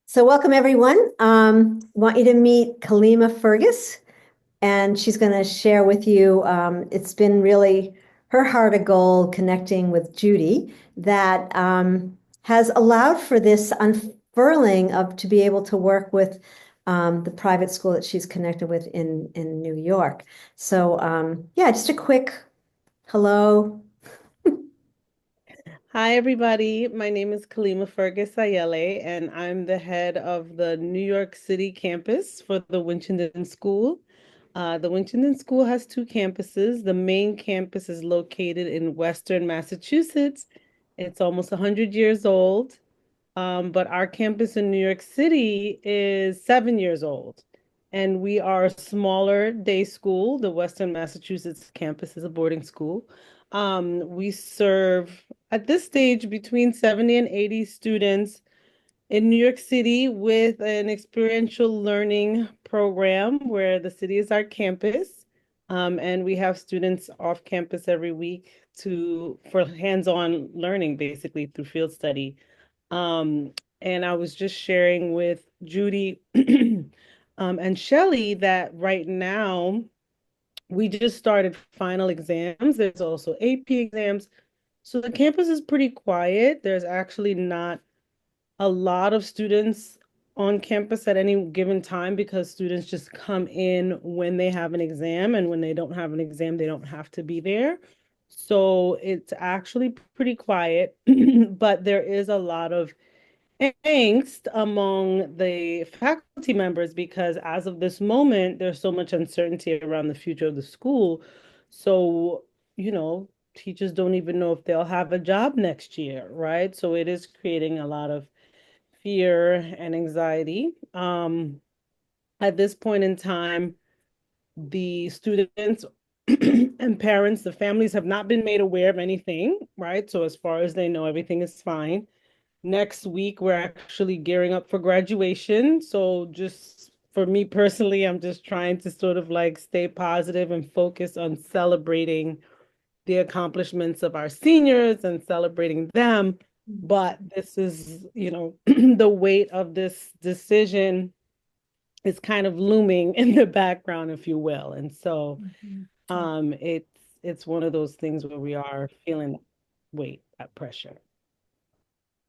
So welcome everyone. Want you to meet Kalimah Fergus, and she's going to share with you. It's been really her heart of gold connecting with Judy that has allowed for this unfurling of to be able to work with the private school that she's connected with in New York. So yeah, just a quick hello. Hi, everybody. My name is Kalimah Fergus Ayele, and I'm the head of the New York City campus for the Winchendon School. The Winchendon School has two campuses. The main campus is located in Western Massachusetts. It's almost 100 years old. But our campus in New York City is 7 years old. And we are a smaller day school. The Western Massachusetts campus is a boarding school. We serve at this stage between 70 and 80 students in New York City with an experiential learning program where the city is our campus. And we have students off campus every week for hands-on learning, basically through field study. Um, and I was just sharing with Judy and Shelly that right now we just started final exams. There's also AP exams. So the campus is pretty quiet. There's actually not a lot of students on campus at any given time because students just come in when they have an exam, and when they don't have an exam, they don't have to be there. So it's actually pretty quiet, but there is a lot of angst among the faculty members because as of this moment, there's so much uncertainty around the future of the school. So, teachers don't even know if they'll have a job next year, right? So it is creating a lot of fear and anxiety. At this point in time, the students and parents, the families have not been made aware of anything, right? So as far as they know, everything is fine. Next week, we're actually gearing up for graduation. So just for me personally, I'm just trying to sort of like stay positive and focus on celebrating the accomplishments of our seniors and celebrating them. But this is, the weight of this decision is kind of looming in the background, if you will. And so Mhm. it's one of those things where we are feeling that weight, that pressure.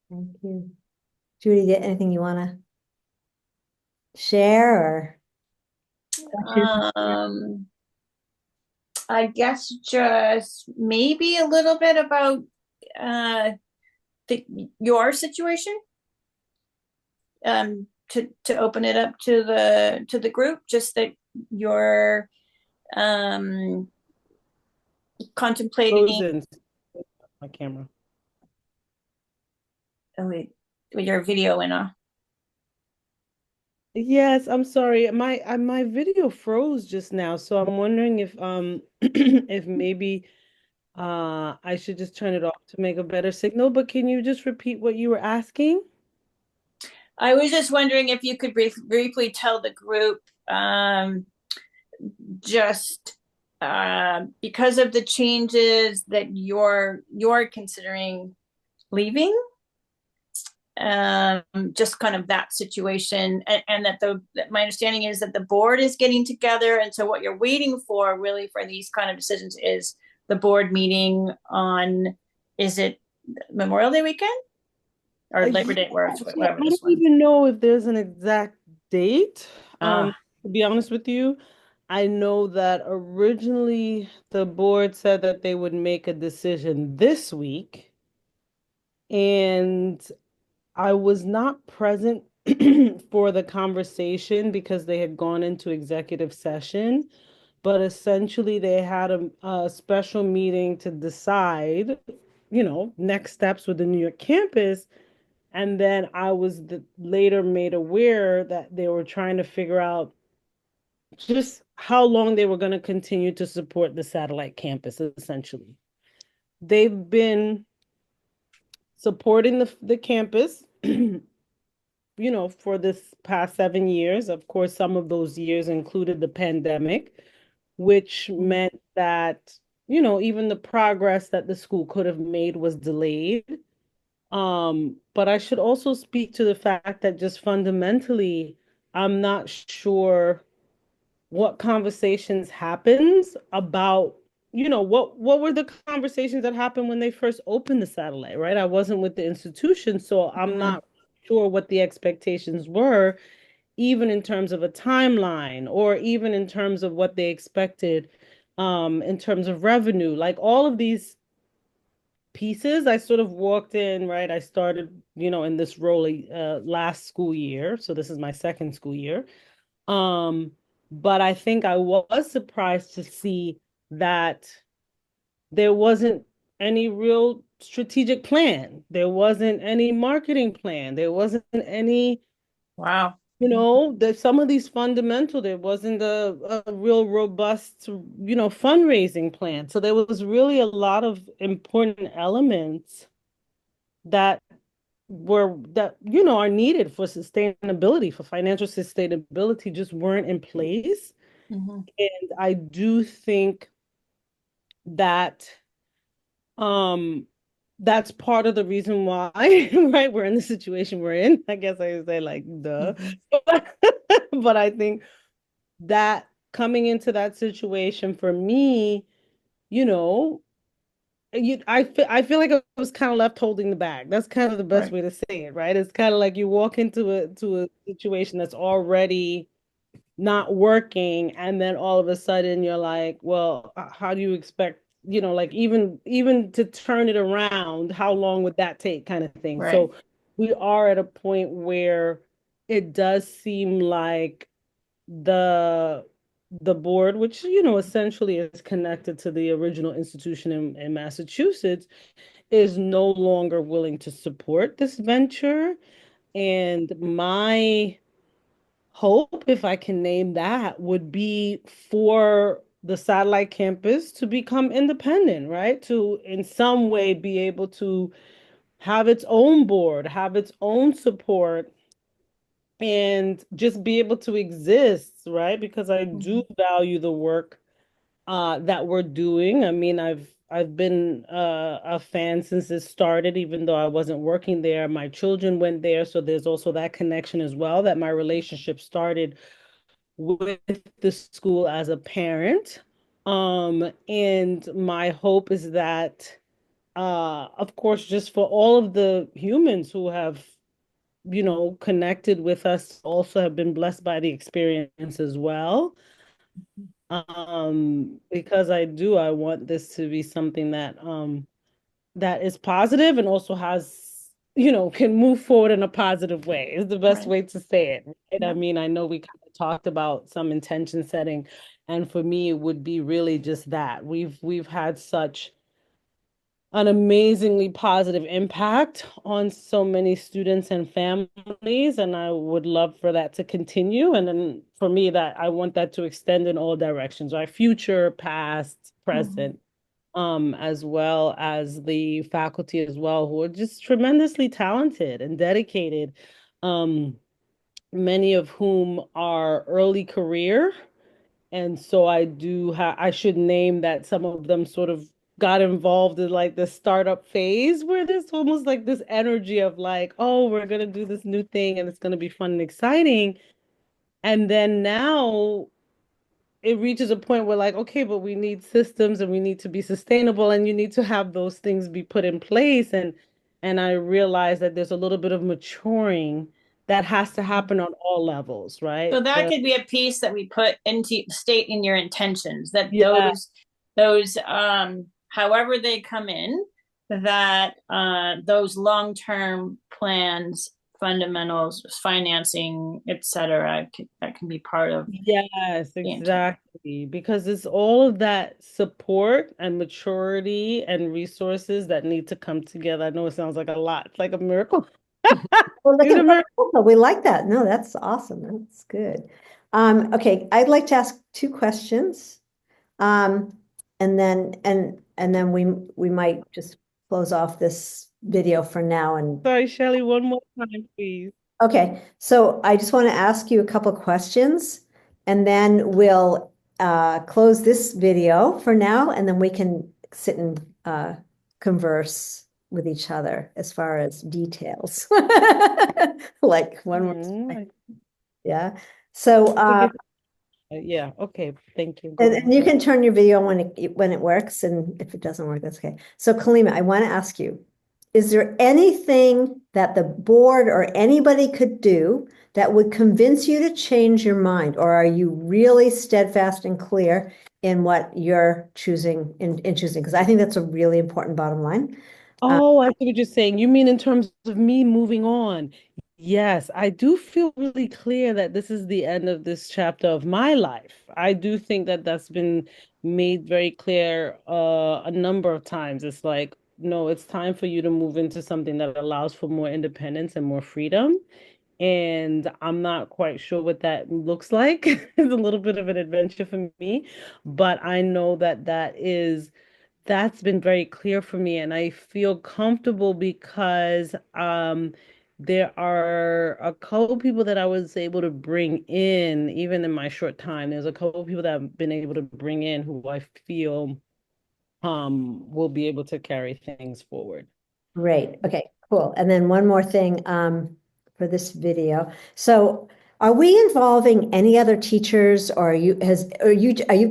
Thank you. Judy, anything you want to share or questions? Um, I guess just maybe a little bit about uh your situation, to open it up to the group, just that you're um contemplating. Frozen, my camera. Oh wait, your video went off. Yes, I'm sorry. My video froze just now, so I'm wondering if if maybe I should just turn it off to make a better signal, but can you just repeat what you were asking? I was just wondering if you could briefly tell the group, just because of the changes that you're considering leaving, just kind of that situation, and that my understanding is that the board is getting together, and so what you're waiting for really for these kind of decisions is the board meeting on, is it Memorial Day weekend or Labor Yeah, Day, so whatever I this don't one. even know if there's an exact date. Ah, To be honest with you, I know that originally the board said that they would make a decision this week, and I was not present for the conversation because they had gone into executive session, but essentially they had a special meeting to decide, next steps with the New York campus. And then I was later made aware that they were trying to figure out just how long they were going to continue to support the satellite campus, essentially. They've been supporting the campus for this past 7 years. Of course, some of those years included the pandemic, which meant that, even the progress that the school could have made was delayed. But I should also speak to the fact that just fundamentally, I'm not sure what conversations happens about, what were the conversations that happened when they first opened the satellite, right? I wasn't with the institution, so I'm Mhm. not sure what the expectations were, even in terms of a timeline or even in terms of what they expected, in terms of revenue. Like all of these pieces, I sort of walked in, right? I started, in this role last school year, so this is my second school year. Um, but I think I was surprised to see that there wasn't any real strategic plan. There wasn't any marketing plan. There wasn't any, Wow. that some of these fundamental, there wasn't a real robust, fundraising plan. So there was really a lot of important elements that are needed for sustainability, for financial sustainability, just weren't in place. Mhm. And I do think that um that's part of the reason why, right, we're in the situation we're in. I guess I would say like duh. Mhm. But I think that coming into that situation for me, you know, I feel like I was kind of left holding the bag. That's kind of the best Right. way to say it, right? It's kind of like you walk into a situation that's already not working, and then all of a sudden you're like, well, how do you expect, like even to turn it around, how long would that take, kind of thing. Right. So we are at a point where it does seem like the the board, which essentially is connected to the original institution in Massachusetts, is no longer willing to support this venture. And my hope, if I can name that, would be for the satellite campus to become independent, right? To in some way be able to have its own board, have its own support, and just be able to exist, right? Because I do Mhm. value the work that we're doing. I mean, I've been a fan since it started, even though I wasn't working there. My children went there, so there's also that connection as well, that my relationship started with the school as a parent. And my hope is that, of course, just for all of the humans who have, connected with us, also have been blessed by the experience as well. Because I want this to be something that is positive and also has, can move forward in a positive way, is the best Right. way to say it, right? I Yeah. mean, I know we kind of talked about some intention setting, and for me, it would be really just that. We've had such an amazingly positive impact on so many students and families, and I would love for that to continue. And then for me, that I want that to extend in all directions, right? Future, past, Mhm. present, as well as the faculty as well, who are just tremendously talented and dedicated, um, many of whom are early career. And so I should name that some of them sort of got involved in like the startup phase, where there's almost like this energy of like, oh, we're gonna do this new thing and it's gonna be fun and exciting. And then now it reaches a point where like, okay, but we need systems and we need to be sustainable, and you need to have those things be put in place. And I realize that there's a little bit of maturing that has to happen on all levels, So right? that could be a piece that we put into state in your intentions, that Yeah, those however they come in, that those long-term plans, fundamentals, financing, etc., that can be part of yes, the intent. exactly. Because it's all of that support and maturity and resources that need to come together. I know it sounds like a lot. It's like a miracle. Well, It's a miracle. we like that. No, that's awesome. That's good. Okay, I'd like to ask two questions. Um, and then we might just close off this video for now. And Sorry, Shelley, one more time, please. okay, so I just want to ask you a couple questions, and then we'll close this video for now, and then we can sit and converse with each other as far as details. Like one more, Mm, yeah. So, yeah, okay, thank you. Go and ahead. you can turn your video on when it works, and if it doesn't work, that's okay. So, Kalimah, I want to ask you, is there anything that the board or anybody could do that would convince you to change your mind? Or are you really steadfast and clear in what you're choosing in choosing? Because I think that's a really important bottom line. Oh, I see what you're saying. You mean in terms of me moving on? Yes, I do feel really clear that this is the end of this chapter of my life. I do think that that's been made very clear a number of times. It's like, no, it's time for you to move into something that allows for more independence and more freedom. And I'm not quite sure what that looks like. It's a little bit of an adventure for me, but I know that that's been very clear for me, and I feel comfortable because there are a couple people that I was able to bring in even in my short time. There's a couple people that I've been able to bring in who I feel will be able to carry things forward. Great. Okay, cool. And then one more thing for this video. So are we involving any other teachers, or are you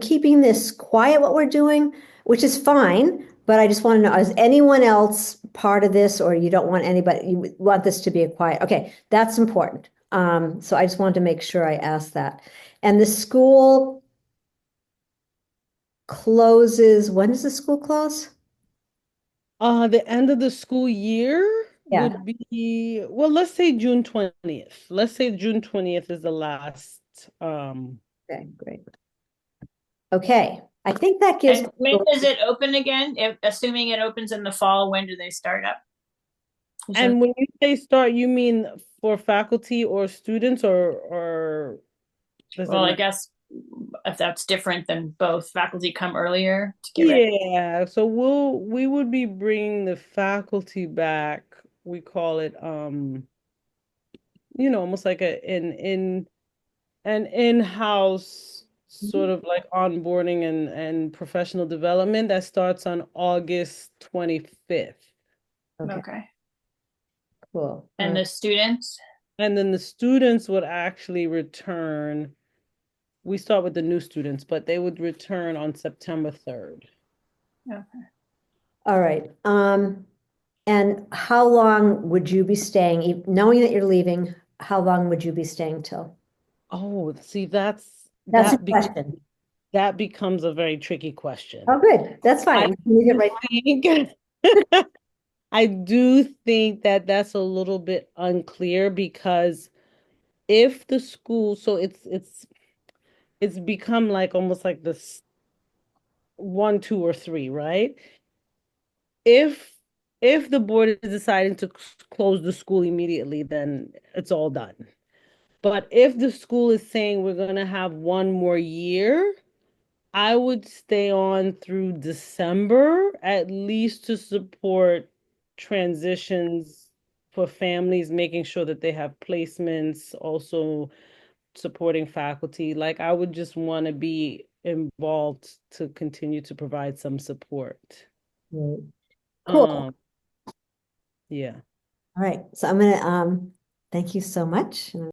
keeping this quiet what we're doing, which is fine, but I just want to know, is anyone else part of this, or you don't want anybody, you want this to be a quiet? Okay, that's important. So I just wanted to make sure I asked that. And the school closes, when does the school close? The end of the school year Yeah. would be, well, let's say June 20th. Let's say June 20th is the last Okay, great. Okay, I think that gives. And when does it open again? If, assuming it opens in the fall, when do they start up? And when you say start, you mean for faculty or students, or does it Well, I matter? guess if that's different, then both faculty come earlier to get ready. Yeah, so we would be bringing the faculty back. We call it almost like an in-house sort of like onboarding and professional development that starts on August 25th. Okay, Okay. cool. And the students? And then the students would actually return. We start with the new students, but they would return on September 3rd. Okay. All right. And how long would you be staying, knowing that you're leaving, how long would you be staying till? Oh, see, that's That's a that be question. that becomes a very tricky question. Oh, good. That's I fine. We can leave it do right. think I do think that that's a little bit unclear because if the school, so it's become like almost like this one, two, or three, right? If if the board is deciding to close the school immediately, then it's all done. But if the school is saying we're going to have one more year, I would stay on through December at least to support transitions for families, making sure that they have placements, also supporting faculty. Like I would just want to be involved to continue to provide some support. Right. Cool. Um, yeah. All right. So I'm gonna thank you so much.